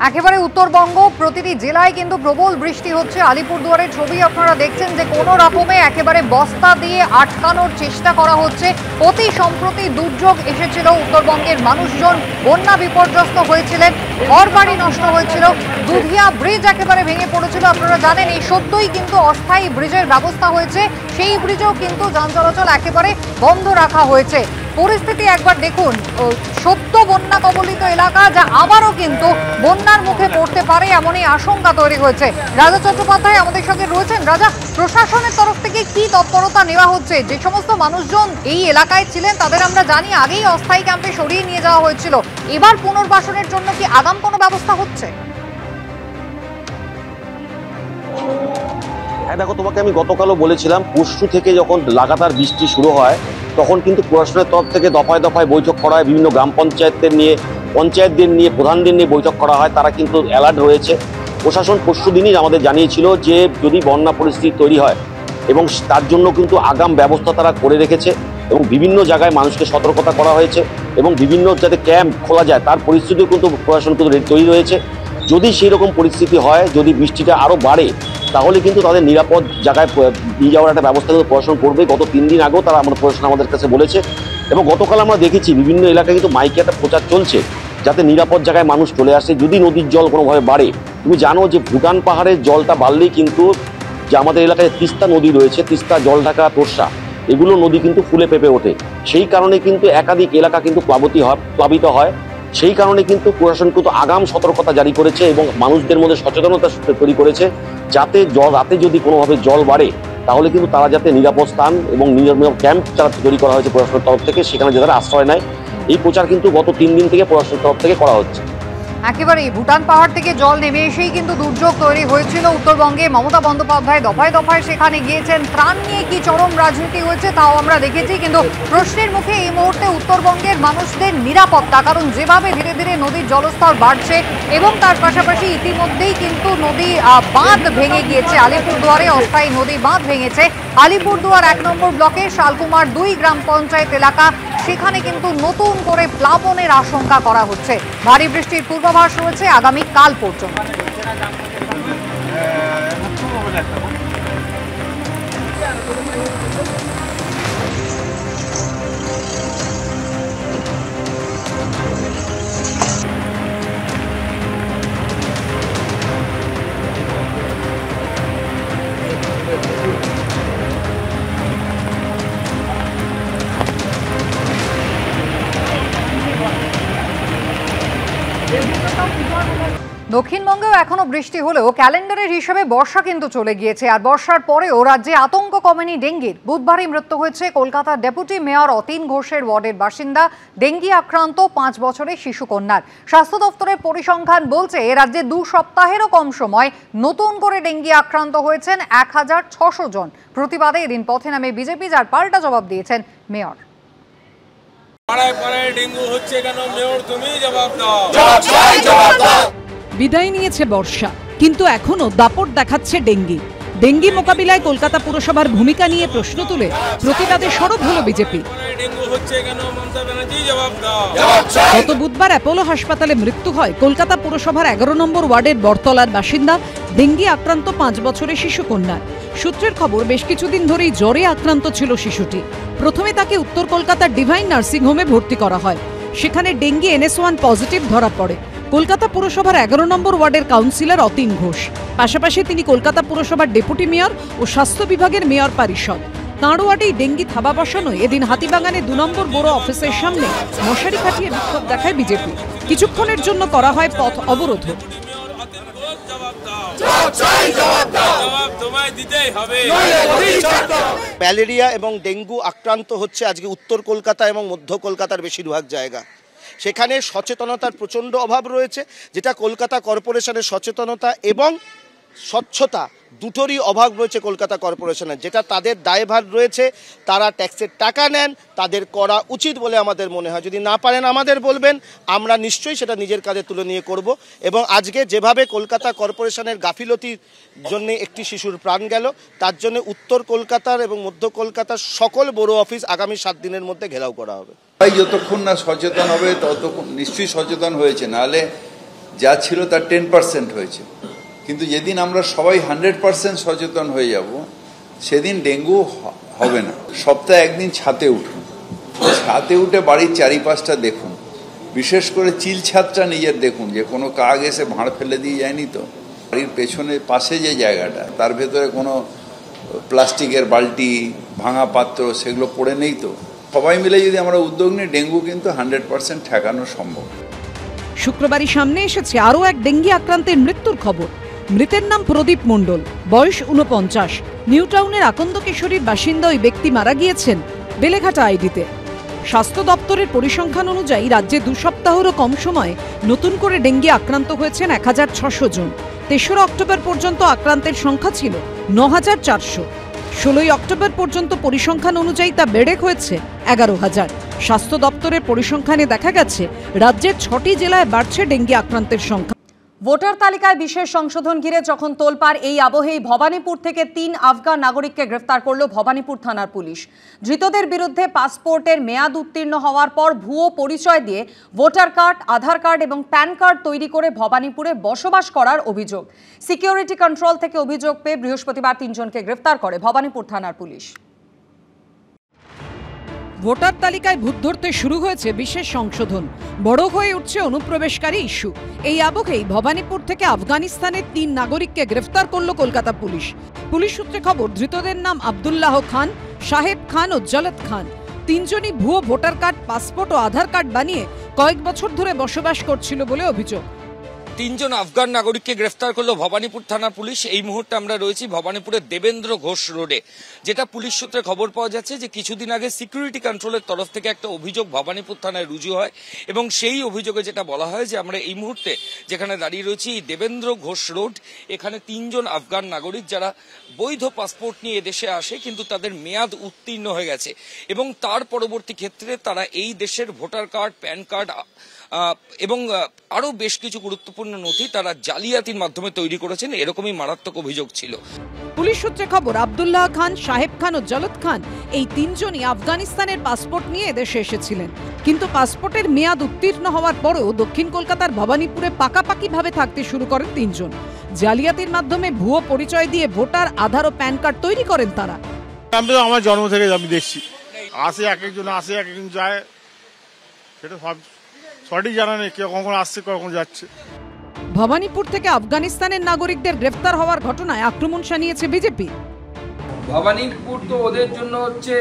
একেবারে উত্তরবঙ্গ প্রতিটি জেলায় কিন্তু প্রবল বৃষ্টি হচ্ছে। আলিপুরদুয়ারের ছবি আপনারা দেখছেন যে কোনো রকমে একেবারে বস্তা দিয়ে আটকানোর চেষ্টা করা হচ্ছে। অতি সম্প্রতি দুর্যোগ এসেছিল, উত্তরবঙ্গের মানুষজন বন্যা বিপর্যস্ত হয়েছিলেন, ঘরবাড়ি নষ্ট হয়েছিল, দুধিয়া ব্রিজ একেবারে ভেঙে পড়েছিল। আপনারা জানেন এই সদ্যই কিন্তু অস্থায়ী ব্রিজের ব্যবস্থা হয়েছে, সেই ব্রিজেও কিন্তু যান চলাচল একেবারে বন্ধ রাখা হয়েছে। পরিস্থিতি একবার দেখুন, সদ্য বন্যা কবলিত এলাকা যা আবারও কিন্তু বন্যার মুখে পড়তে পারে এমনই আশঙ্কা তৈরি হয়েছে। রাজা চট্টোপাধ্যায় আমাদের সঙ্গে রয়েছেন। রাজা, প্রশাসনের তরফ থেকে কি তৎপরতা নেওয়া হচ্ছে? যে সমস্ত মানুষজন এই এলাকায় ছিলেন তাদের আমরা জানি আগেই অস্থায়ী ক্যাম্পে সরিয়ে নিয়ে যাওয়া হয়েছিল, এবার পুনর্বাসনের জন্য কি আগাম কোনো ব্যবস্থা হচ্ছে? হ্যাঁ দেখো, তোমাকে আমি গতকালও বলেছিলাম পরশু থেকে যখন লাগাতার বৃষ্টি শুরু হয় তখন কিন্তু প্রশাসনের তরফ থেকে দফায় দফায় বৈঠক করা হয়, বিভিন্ন গ্রাম পঞ্চায়েতদের নিয়ে, পঞ্চায়েতদের নিয়ে, প্রধানদের নিয়ে বৈঠক করা হয়। তারা কিন্তু অ্যালার্ট রয়েছে। প্রশাসন পরশু দিনই আমাদের জানিয়েছিল যে যদি বন্যা পরিস্থিতি তৈরি হয় এবং তার জন্য কিন্তু আগাম ব্যবস্থা তারা করে রেখেছে এবং বিভিন্ন জায়গায় মানুষকে সতর্কতা করা হয়েছে এবং বিভিন্ন যাতে ক্যাম্প খোলা যায় তার পরিস্থিতিও কিন্তু প্রশাসন কিন্তু তৈরি রয়েছে। যদি সেই রকম পরিস্থিতি হয়, যদি বৃষ্টিটা আরও বাড়ে, তাহলে কিন্তু তাদের নিরাপদ জায়গায় নিয়ে যাওয়ার একটা ব্যবস্থা কিন্তু প্রশাসন করবে। গত 3 দিন আগেও তারা প্রশাসন আমাদের কাছে বলেছে এবং গতকাল আমরা দেখেছি বিভিন্ন এলাকায় কিন্তু মাইকে একটা প্রচার চলছে যাতে নিরাপদ জায়গায় মানুষ চলে আসে যদি নদীর জল কোনোভাবে বাড়ে। তুমি জানো যে ভুটান পাহাড়ের জলটা বাড়লেই কিন্তু যে আমাদের এলাকায় তিস্তা নদী রয়েছে, তিস্তা, জলঢাকা, তোরসা, এগুলো নদী কিন্তু ফুলে পেঁপে ওঠে। সেই কারণে কিন্তু একাধিক এলাকা কিন্তু প্লাবিত হয়। সেই কারণে কিন্তু প্রশাসন কিন্তু আগাম সতর্কতা জারি করেছে এবং মানুষদের মধ্যে সচেতনতা তৈরি করেছে যাতে রাতে যদি কোনোভাবে জল বাড়ে তাহলে কিন্তু তারা যাতে নিরাপদ স্থান এবং ক্যাম্প যারা তৈরি করা হয়েছে প্রশাসনের তরফ থেকে সেখানে যারা আশ্রয় নেয়, এই প্রচার কিন্তু গত 3 দিন থেকে প্রশাসনের তরফ থেকে করা হচ্ছে। একেবারে ভুটান পাহাড় থেকে জল নেমে এসেই কিন্তু দুর্যোগ তৈরি হয়েছিল উত্তরবঙ্গে। মমতা বন্দ্যোপাধ্যায় দফায় দফায় সেখানে গিয়েছেন। ত্রাণ নিয়ে কি চরম রাজনীতি হয়েছে তাও আমরা দেখেছি, কিন্তু প্রশ্নের মুখে এই মুহূর্তে উত্তরবঙ্গের মানুষদের নিরাপত্তা, কারণ যেভাবে ধীরে ধীরে নদীর জলস্তর বাড়ছে এবং তার পাশাপাশি ইতিমধ্যেই কিন্তু নদী বাঁধ ভেঙে গিয়েছে। আলিপুরদুয়ারে অস্থায়ী নদী বাঁধ ভেঙেছে। আলিপুরদুয়ার 1 নম্বর ব্লকের শালকুমার 2 গ্রাম পঞ্চায়েত এলাকা, সেখানে কিন্তু নতুন করে প্লাবনের আশঙ্কা করা হচ্ছে। ভারী বৃষ্টির পূর্বাভাস রয়েছে আগামী কাল পর্যন্ত। দক্ষিণবঙ্গেও এখনো বৃষ্টি হলেও ক্যালেন্ডারের হিসেবে বর্ষা কিন্তু চলে গিয়েছে। আর বর্ষার পরেও রাজ্যে আতঙ্ক কমেনি ডেঙ্গির। বুধবারই মৃত্যু হয়েছে কলকাতার ডেপুটি মেয়র অতীন ঘোষের ওয়ার্ডের বাসিন্দা ডেঙ্গি আক্রান্ত 5 বছরের শিশু কন্যার। স্বাস্থ্য দপ্তরের পরিসংখ্যান বলছে রাজ্যে 2 সপ্তাহেরও কম সময় নতুন করে ডেঙ্গি আক্রান্ত হয়েছেন 1600 জন। প্রতিবাদে এদিন পথে নামে বিজেপি, যার পাল্টা জবাব দিয়েছেন মেয়র। বিদায় নিয়েছে বর্ষা, কিন্তু এখনো দাপট দেখাচ্ছে ডেঙ্গি। ডেঙ্গি মোকাবিলায় কলকাতা পুরসভার ভূমিকা নিয়ে প্রশ্ন তুলে প্রতিবাদে সরব হলো বিজেপি। গত বুধবার অ্যাপোলো হাসপাতালে মৃত্যু হয় কলকাতা পুরসভার 11 নম্বর ওয়ার্ডের বরতলার বাসিন্দা ডেঙ্গি আক্রান্ত 5 বছরের শিশু কন্যার। সূত্রের খবর, বেশ কিছুদিন ধরেই জ্বরে আক্রান্ত ছিল শিশুটি। প্রথমে তাকে উত্তর কলকাতার ডিভাইন নার্সিং হোমে ভর্তি করা হয়। সেখানে ডেঙ্গি NS1 পজিটিভ ধরা পড়ে। কলকাতা পুরসভার 11 নম্বর ওয়ার্ডের কাউন্সিলর অতীন ঘোষ, পাশাপাশি তিনি কলকাতা পুরসভার ডেপুটি মেয়র ও স্বাস্থ্য বিভাগের মেয়র পরিষদ। তাঁর ওয়ার্ডেই ডেঙ্গি থাবা বসানোয় এদিন হাতিবাগানে 2 নম্বর বড় অফিসের সামনে মশারি খাটিয়ে বিক্ষোভ দেখায় বিজেপি। কিছুক্ষণের জন্য করা হয় পথ অবরোধ। ম্যালেরিয়া এবং ডেঙ্গু আক্রান্ত হচ্ছে আজকে উত্তর কলকাতা এবং মধ্য কলকাতার বেশিরভাগ জায়গা। সেখানে সচেতনতার প্রচণ্ড অভাব রয়েছে, যেটা কলকাতা কর্পোরেশনের সচেতনতা এবং স্বচ্ছতা দুটোরই অভাব রয়েছে কলকাতা কর্পোরেশনের, যেটা তাদের দায়ভার রয়েছে। তারা ট্যাক্সের টাকা নেন, তাদের করা উচিত বলে আমাদের মনে হয়। যদি না পারেন আমাদের বলবেন, আমরা নিশ্চয়ই সেটা নিজের কাজে তুলে নিয়ে করব। এবং আজকে যেভাবে কলকাতা কর্পোরেশনের গাফিলতির জন্য একটি শিশুর প্রাণ গেল, তার জন্য উত্তর কলকাতার এবং মধ্য কলকাতার সকল বড় অফিস আগামী 7 দিনের মধ্যে ঘেরাও করা হবে। যতক্ষণ না সচেতন হবে ততক্ষণ নিশ্চয়ই সচেতন হয়েছে, নাহলে যা ছিল তার 10% হয়েছে। কিন্তু যেদিন আমরা সবাই 100% সচেতন হয়ে যাব সেদিন ডেঙ্গু হবে না। সপ্তাহে একদিন ছাদে উঠুন, ছাদে উঠে বাড়ির চারিপাশটা দেখুন, বিশেষ করে চিল ছাদটা নিজের দেখুন যে কোনো কাক এসে ভাঁড় ফেলে দিয়ে যায়নি তো। বাড়ির পেছনে পাশে যে জায়গাটা তার ভেতরে কোনো প্লাস্টিকের বালতি, ভাঙা পাত্র সেগুলো পড়ে নেই তো। সবাই মিলে যদি আমরা উদ্যোগ নিই ডেঙ্গু কিন্তু 100% ঠেকানো সম্ভব। শুক্রবারই সামনে এসেছে আরও এক ডেঙ্গি আক্রান্তের মৃত্যুর খবর। মৃতের নাম প্রদীপ মণ্ডল, বয়স 49। নিউ টাউনের আকন্দ কিশোরীর বাসিন্দা ওই ব্যক্তি মারা গিয়েছেন বেলেঘাটা আইডিতে। স্বাস্থ্য দপ্তরের পরিসংখ্যান অনুযায়ী রাজ্যে 2 সপ্তাহেরও কম সময়ে নতুন করে ডেঙ্গি আক্রান্ত হয়েছেন 1600 জন। 3রা অক্টোবর পর্যন্ত আক্রান্তের সংখ্যা ছিল 9400। 16ই অক্টোবর পর্যন্ত পরিসংখ্যান অনুযায়ী তা বেড়ে হয়েছে 11000। স্বাস্থ্য দপ্তরের পরিসংখ্যানে দেখা গেছে রাজ্যের 6টি জেলায় বাড়ছে ডেঙ্গি আক্রান্তের সংখ্যা। ভোটার তালিকায় বিশেষ সংশোধন ঘিরে যখন তোলপাড়, এই আবহেই ভবানীপুর থেকে 3 আফগান নাগরিককে গ্রেফতার করল ভবানীপুর থানার পুলিশ। ধৃতদের বিরুদ্ধে পাসপোর্টের মেয়াদ উত্তীর্ণ হওয়ার পর ভুয়ো পরিচয় দিয়ে ভোটার কার্ড, আধার কার্ড এবং প্যান কার্ড তৈরি করে ভবানীপুরে বসবাস করার অভিযোগ। সিকিউরিটি কন্ট্রোল থেকে অভিযোগ পেয়ে বৃহস্পতিবার 3 জনকে গ্রেফতার করে ভবানীপুর থানার পুলিশ। ভোটার তালিকায় ভূত ধরতে শুরু হয়েছে বিশেষ সংশোধন, বড় হয়ে উঠছে অনুপ্রবেশকারী ইস্যু। এই আবহেই ভবানীপুর থেকে আফগানিস্তানের 3 নাগরিককে গ্রেফতার করল কলকাতা পুলিশ। পুলিশ সূত্রে খবর, ধৃতদের নাম আব্দুল্লাহ খান, সাহেব খান ও জলত খান। 3 জনই ভুয়ো ভোটার কার্ড, পাসপোর্ট ও আধার কার্ড বানিয়ে কয়েক বছর ধরে বসবাস করছিল বলে অভিযোগ। 3 জন আফগান নাগরিককে গ্রেফতার করলো ভবানীপুর থানার পুলিশ। এই মুহূর্তে আমরা রয়েছি ভবানীপুরের দেবেন্দ্র ঘোষ রোডে। যেটা পুলিশ সূত্রে খবর পাওয়া যাচ্ছে যে কিছুদিন আগে সিকিউরিটি কন্ট্রোলের তরফ থেকে একটা অভিযোগ ভবানীপুর থানায় রুজু হয় এবং সেই অভিযোগে যেটা বলা হয় যে আমরা এই মুহূর্তে যেখানে দাঁড়িয়ে রয়েছি দেবেন্দ্র ঘোষ রোড, এখানে 3 জন আফগান নাগরিক যারা বৈধ পাসপোর্ট নিয়ে এদেশে আসে কিন্তু তাদের মেয়াদ উত্তীর্ণ হয়ে গেছে এবং তার পরবর্তী ক্ষেত্রে তারা এই দেশের ভোটার কার্ড, প্যান কার্ড এবং আরো বেশ কিছু গুরুত্বপূর্ণ নথি তারা জালিয়াতির মাধ্যমে তৈরি করেছেন, এরকমই মারাত্মক অভিযোগ ছিল। পুলিশ সূত্রে খবর, আব্দুল্লাহ খান, সাহেব খান ও জলত খান এই 3 জনই আফগানিস্তানের পাসপোর্ট নিয়ে এদেশে এসেছিলেন। কিন্তু পাসপোর্টের মেয়াদ উত্তীর্ণ হওয়ার পরেও দক্ষিণ কলকাতার ভবানীপুরে পাকাপাকিভাবে থাকতে শুরু করেন 3 জন। জালিয়াতির মাধ্যমে ভুয়ো পরিচয় দিয়ে ভোটার, আধার ও প্যান কার্ড তৈরি করেন তারা। আমার জন্ম থেকে আমি দেখছি, আসে এক একজন আসে, এক একজন যায়, সেটা সব সঠিক জানা নেই কে কখন আসছে কখন যাচ্ছে। ভবানীপুর থেকে আফগানিস্তানের নাগরিকদের গ্রেফতার হওয়ার ঘটনায় আক্রমণ শানিয়েছে বিজেপি। ভবানীপুর তো ওদের জন্য হচ্ছে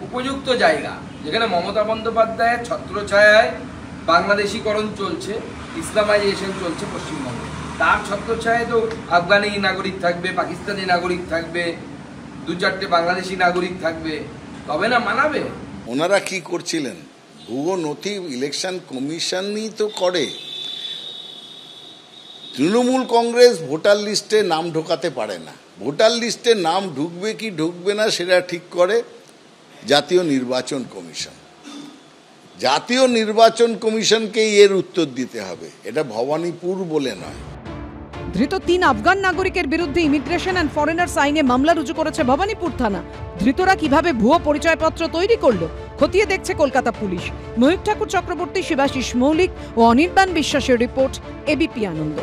উপযুক্ত জায়গা, যেখানে মমতা বন্দ্যোপাধ্যায়ের ছত্রছায়ায় বাংলাদেশীকরণ চলছে, ইসলামাইজেশন চলছে পশ্চিমবঙ্গে। তার ছত্রছায়ায় তো আফগানি নাগরিক থাকবে, পাকিস্তানি নাগরিক থাকবে, 2-4টে বাংলাদেশি নাগরিক থাকবে, তবে না মানাবে। ওনারা কি করছিলেন? ভুয়ো নথি ইলেকশন কমিশনই তো করে। তৃণমূল কংগ্রেস ভোটার লিস্টে নাম ঢোকাতে পারে না। ভোটার লিস্টে নাম ঢুকবে কি ঢুকবে না সেটা ঠিক করে জাতীয় নির্বাচন কমিশন। জাতীয় নির্বাচন কমিশনকেই এর উত্তর দিতে হবে, এটা ভবানীপুর বলে নয়। ধৃত 3 আফগান নাগরিকের বিরুদ্ধে ইমিগ্রেশন অ্যান্ড ফরেনার্স আইনে মামলা রুজু করেছে ভবানীপুর থানা। ধৃতরা কিভাবে ভুয়ো পরিচয়পত্র তৈরি করলো খতিয়ে দেখছে কলকাতা পুলিশ। ময়ূর ঠাকুর চক্রবর্তী, শিবাশিস মৌলিক ও অনির্বাণ বিশ্বাসের রিপোর্ট, এবিপি আনন্দ।